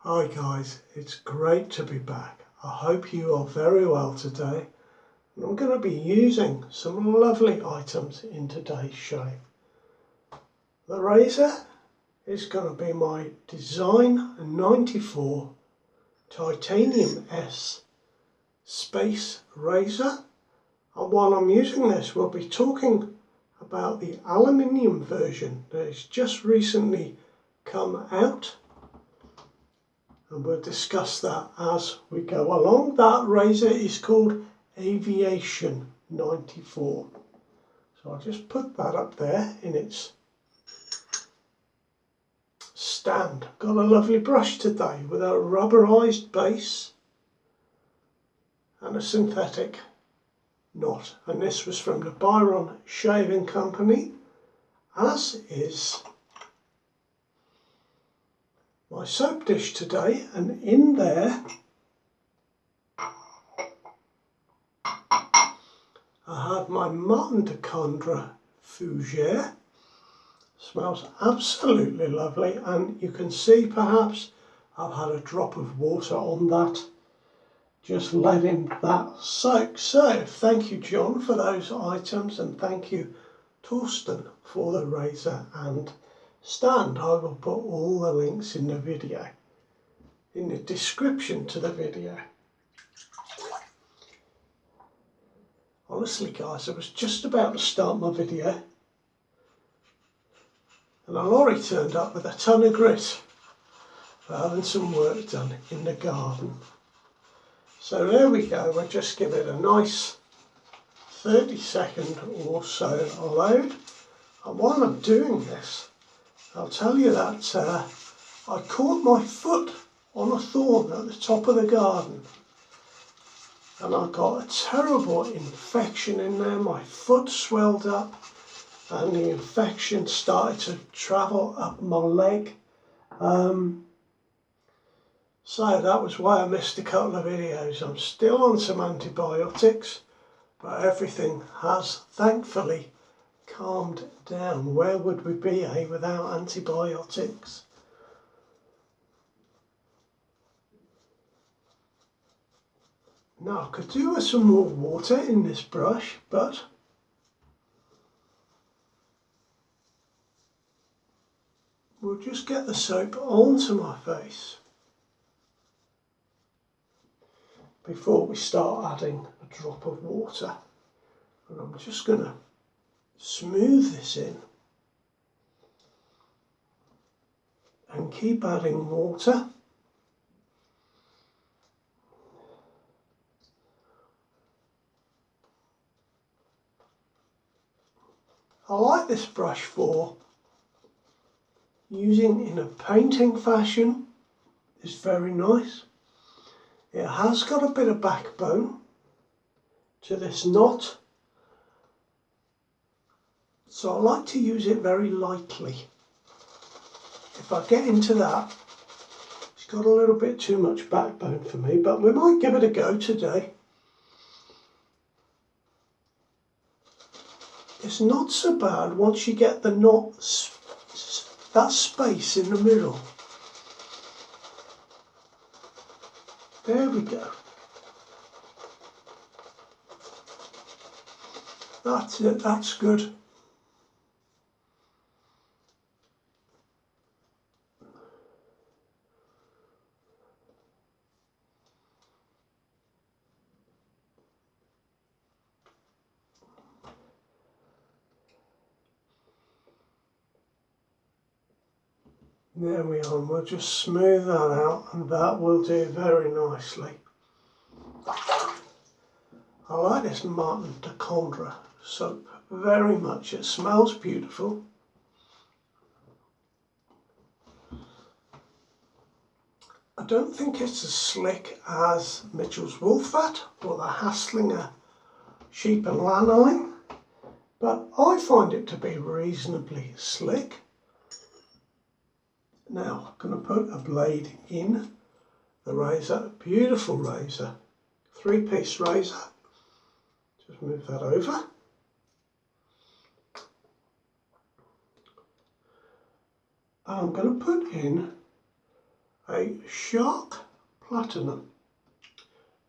Hi guys, it's great to be back. I hope you are very well today, and I'm going to be using some lovely items in today's shave. The razor is going to be my Design 94 Titanium S SpaCe razor, and while I'm using this we'll be talking about the aluminium version that has just recently come out. And we'll discuss that as we go along. That razor is called Aviation 94. So I'll just put that up there in its stand. Got a lovely brush today with a rubberized base and a synthetic knot. And this was from the Byron Shaving Company, as is my soap dish today, and in there I have my mitochondria fougere. Smells absolutely lovely, and you can see perhaps I've had a drop of water on that, just letting that soak. So thank you John for those items, and thank you Torsten for the razor and stand. I will put all the links in the video, in the description to the video. Honestly guys, I was just about to start my video and a lorry turned up with a ton of grit for having some work done in the garden. So there we go, we'll just give it a nice 30-second or so load. And while I'm doing this, I'll tell you that I caught my foot on a thorn at the top of the garden, and I got a terrible infection in there. My foot swelled up and the infection started to travel up my leg. So that was why I missed a couple of videos. I'm still on some antibiotics, but everything has thankfully calmed down. Where would we be, without antibiotics? Now I could do with some more water in this brush, but we'll just get the soap onto my face before we start adding a drop of water. And I'm just going to smooth this in and keep adding water. I like this brush for using in a painting fashion. It's very nice. It has got a bit of backbone to this knot, so I like to use it very lightly. If I get into that, it's got a little bit too much backbone for me, but we might give it a go today. It's not so bad once you get the knot, that space in the middle. There we go. That's it, that's good. There we are, and we'll just smooth that out, and that will do very nicely. I like this mitochondria soap very much. It smells beautiful. I don't think it's as slick as Mitchell's Wool Fat or the Hasslinger Sheep and Lanolin, but I find it to be reasonably slick. Now I'm going to put a blade in the razor, a beautiful razor, 3-piece razor. Just move that over. And I'm going to put in a Shark Platinum.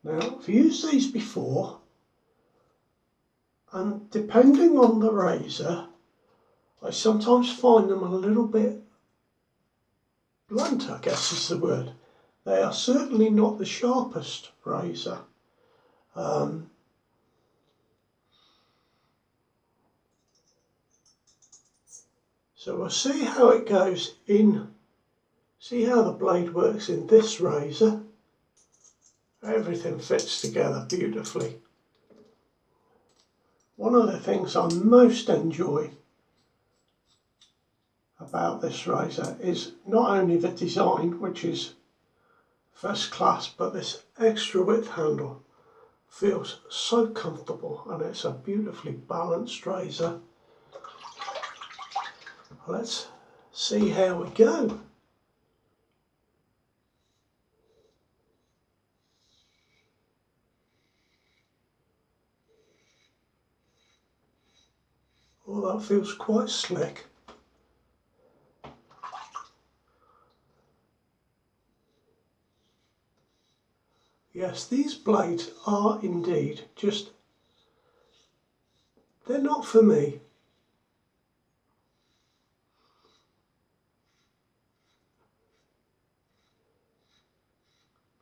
Now, I've used these before, and depending on the razor, I sometimes find them a little bit blunt, I guess is the word. They are certainly not the sharpest razor. So we'll see how it goes in, see how the blade works in this razor. Everything fits together beautifully. One of the things I most enjoy about this razor is not only the design, which is first class, but this extra width handle feels so comfortable, and it's a beautifully balanced razor. Let's see how we go. Oh, that feels quite slick. Yes, these blades are indeed just, they're not for me.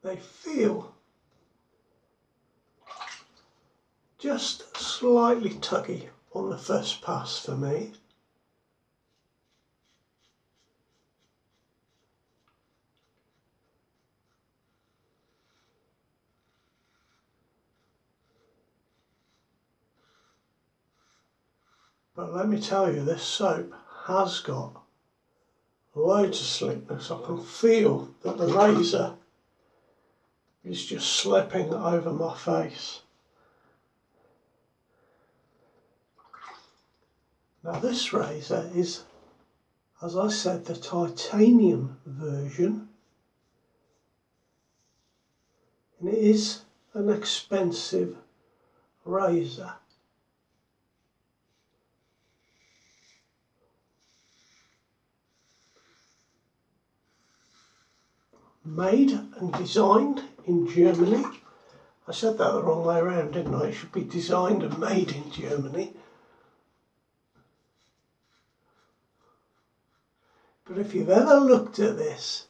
They feel just slightly tuggy on the first pass for me. But let me tell you, this soap has got loads of slickness. I can feel that the razor is just slipping over my face. Now this razor is, as I said, the titanium version, and it is an expensive razor. Made and designed in Germany. I said that the wrong way around, didn't I? It should be designed and made in Germany. But if you've ever looked at this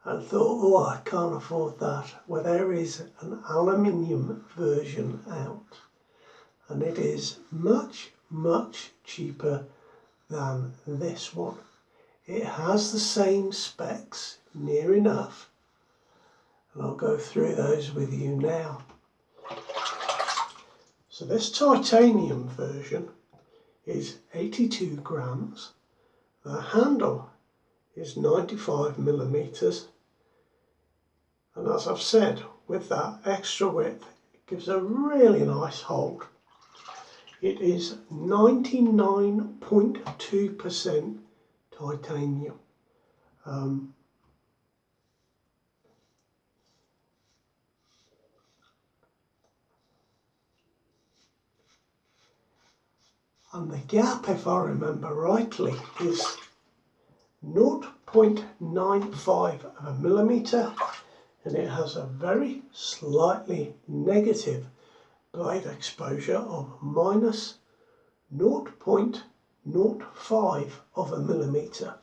and thought, oh, I can't afford that, well, there is an aluminium version out, and it is much, much cheaper than this one. It has the same specs, near enough, and I'll go through those with you now. So this titanium version is 82 grams. The handle is 95 millimeters, and as I've said, with that extra width, it gives a really nice hold. It is 99.2% titanium. And the gap, if I remember rightly, is 0.95 of a millimetre, and it has a very slightly negative blade exposure of minus 0.05 of a millimetre.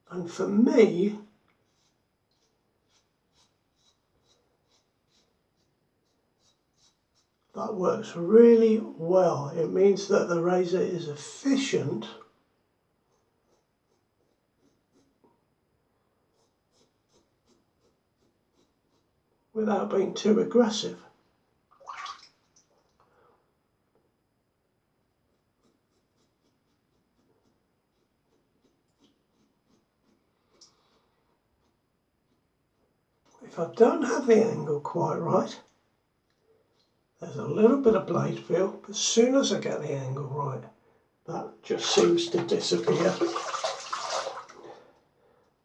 And for me, that works really well. It means that the razor is efficient without being too aggressive. If I don't have the angle quite right, there's a little bit of blade feel, but as soon as I get the angle right, that just seems to disappear.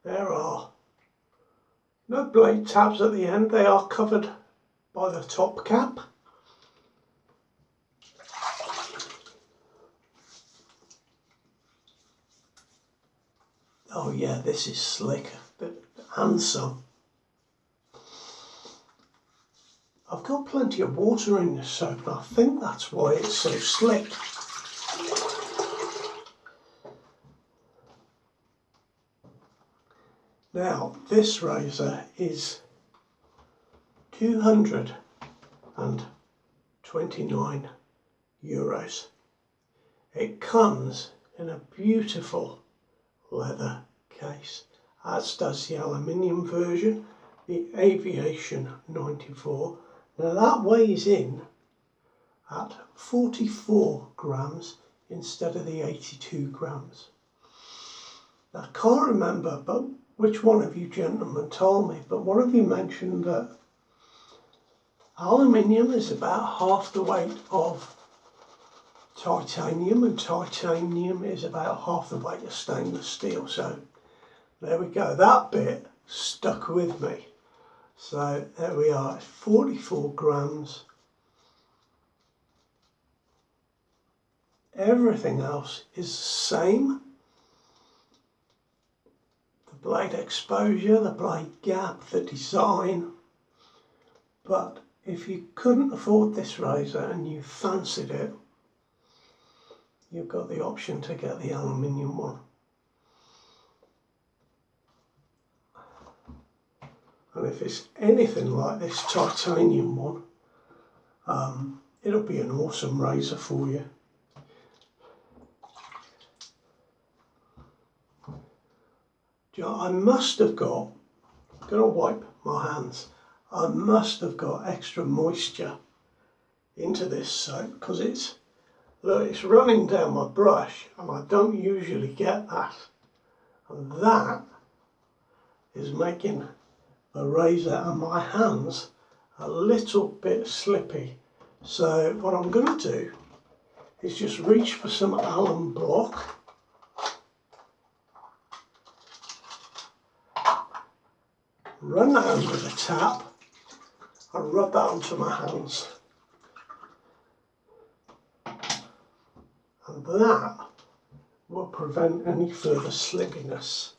There are no blade tabs at the end, they are covered by the top cap. Oh yeah, this is slick, but handsome. I've got plenty of water in this soap, and I think that's why it's so slick. Now, this razor is €229. It comes in a beautiful leather case, as does the aluminium version, the Aviation 94. Now that weighs in at 44 grams instead of the 82 grams. Now, I can't remember which one of you gentlemen told me, but one of you mentioned that aluminium is about half the weight of titanium, and titanium is about half the weight of stainless steel. So there we go, that bit stuck with me. So there we are, 44 grams. Everything else is the same. The blade exposure, the blade gap, the design. But if you couldn't afford this razor and you fancied it, you've got the option to get the aluminium one. And if it's anything like this titanium one, it'll be an awesome razor for you. I must have got, I'm going to wipe my hands, I must have got extra moisture into this soap, because it's, look, it's running down my brush and I don't usually get that. And that is making the razor and my hands a little bit slippy. So what I'm going to do is just reach for some alum block. Run that under the tap and rub that onto my hands. And that will prevent any further slippiness.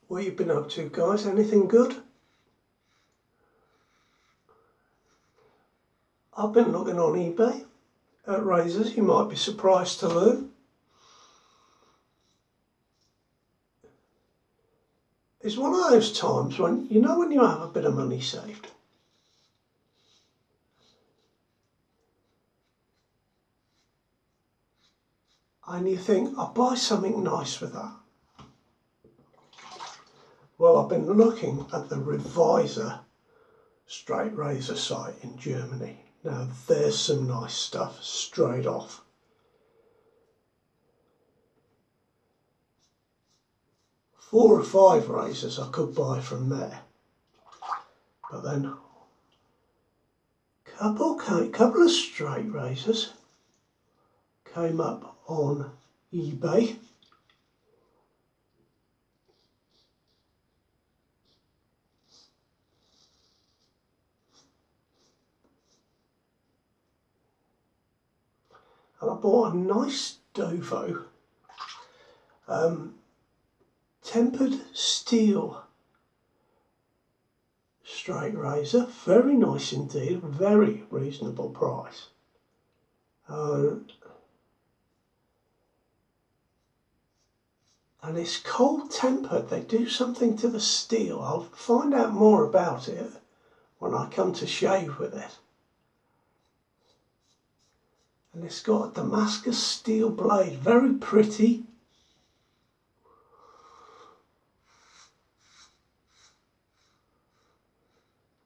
What you been up to, guys? Anything good? I've been looking on eBay at razors. You might be surprised to learn. It's one of those times when, you know, when you have a bit of money saved. And you think, I'll buy something nice with that. Well, I've been looking at the Reviser straight razor site in Germany. Now there's some nice stuff straight off. Four or five razors I could buy from there. But then couple of straight razors came up on eBay. And I bought a nice Dovo tempered steel straight razor. Very nice indeed, very reasonable price. And it's cold tempered. They do something to the steel. I'll find out more about it when I come to shave with it. And it's got a Damascus steel blade, very pretty.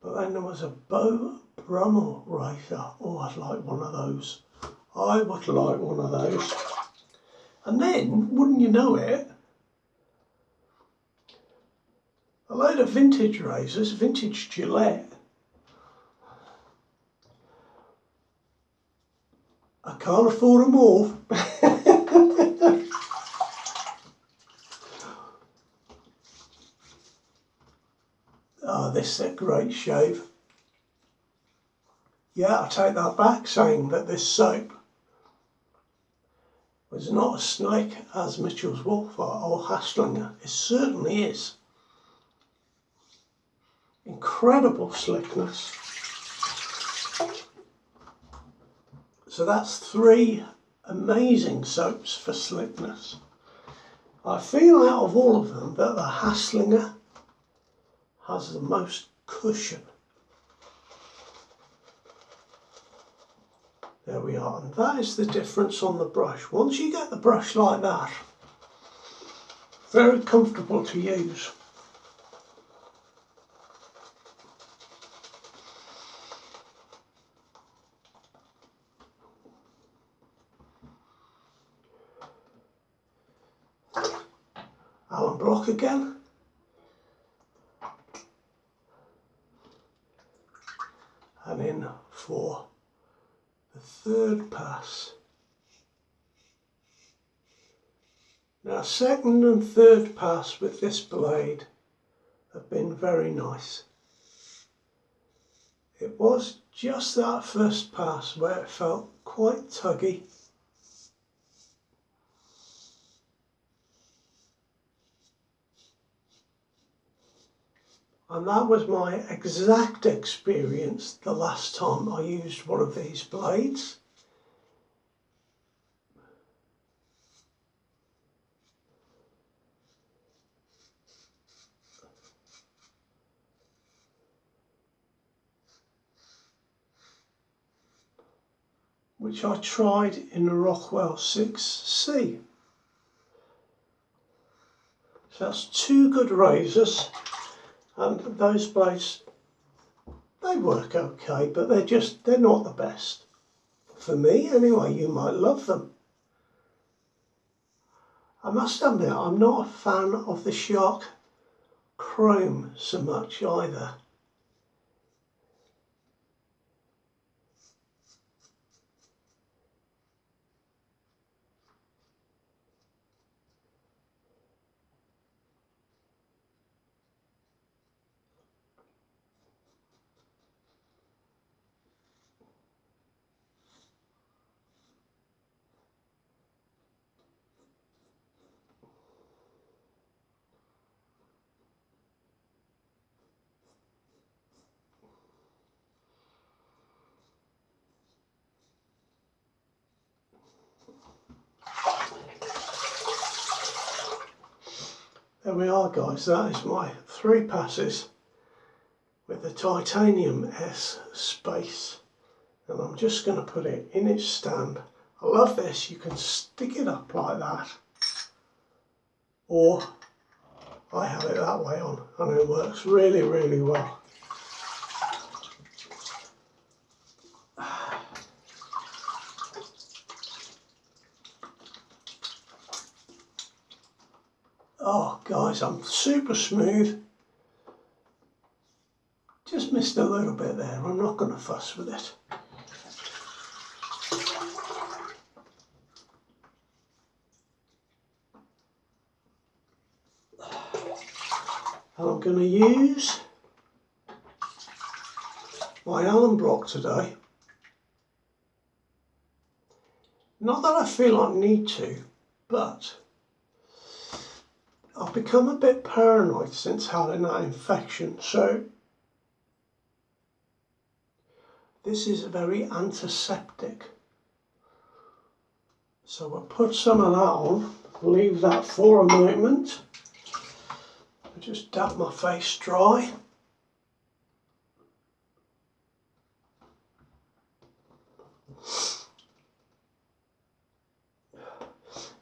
But then there was a Beau Brummel razor. Oh, I'd like one of those. I would like one of those. And then, wouldn't you know it, a load of vintage razors, vintage Gillette. I can't afford them all. Oh, this is a great shave. Yeah, I take that back, saying that this soap was not as slick as Mitchell's Wolf or Haslinger. It certainly is. Incredible slickness. So that's 3 amazing soaps for slickness. I feel out of all of them that the Haslinger has the most cushion. There we are, and that is the difference on the brush. Once you get the brush like that, very comfortable to use. Allen block again. And in for the 3rd pass. Now 2nd and 3rd pass with this blade have been very nice. It was just that 1st pass where it felt quite tuggy. And that was my exact experience the last time I used one of these blades. Which I tried in the Rockwell 6C. So that's 2 good razors. And those blades, they work okay, but they're not the best. For me, anyway. You might love them. I must admit, I'm not a fan of the Shark Chrome so much either. There we are, guys. That is my 3 passes with the Titanium S SpaCe. And I'm just going to put it in its stand. I love this. You can stick it up like that. Or I have it that way on, and it works really, really well. Oh guys, I'm super smooth. Just missed a little bit there. I'm not going to fuss with it. And I'm going to use my Allen block today. Not that I feel I need to, but I've become a bit paranoid since having that infection, so this is very antiseptic. So we'll put some of that on, leave that for a moment, and just dab my face dry.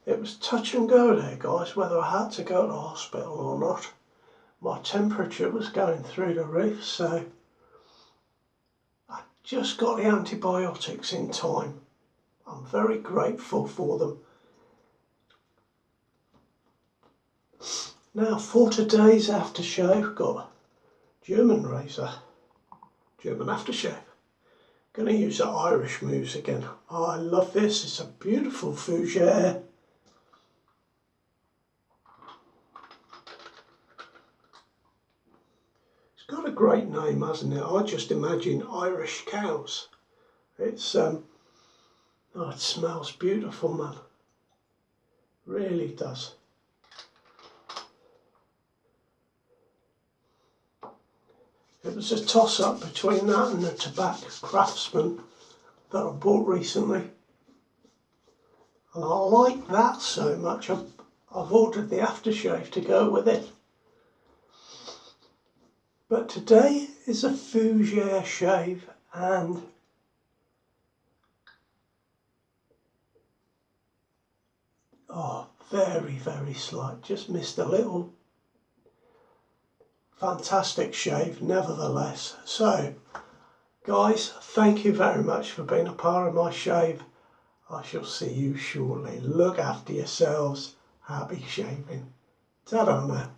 It was touch and go there, guys, whether I had to go to the hospital or not. My temperature was going through the roof, so I just got the antibiotics in time. I'm very grateful for them. Now for today's aftershave, got German razor, German aftershave. Going to use the Irish mousse again. Oh, I love this. It's a beautiful fougere. It's got a great name, hasn't it? I just imagine Irish cows. It's oh, it smells beautiful, man. Really does. It was a toss-up between that and the Tobacco Craftsman that I bought recently. And I like that so much, I've ordered the aftershave to go with it. But today is a fougere shave, and oh, very, very slight. Just missed a little. Fantastic shave nevertheless. So guys, thank you very much for being a part of my shave. I shall see you shortly. Look after yourselves. Happy shaving. Ta-da now.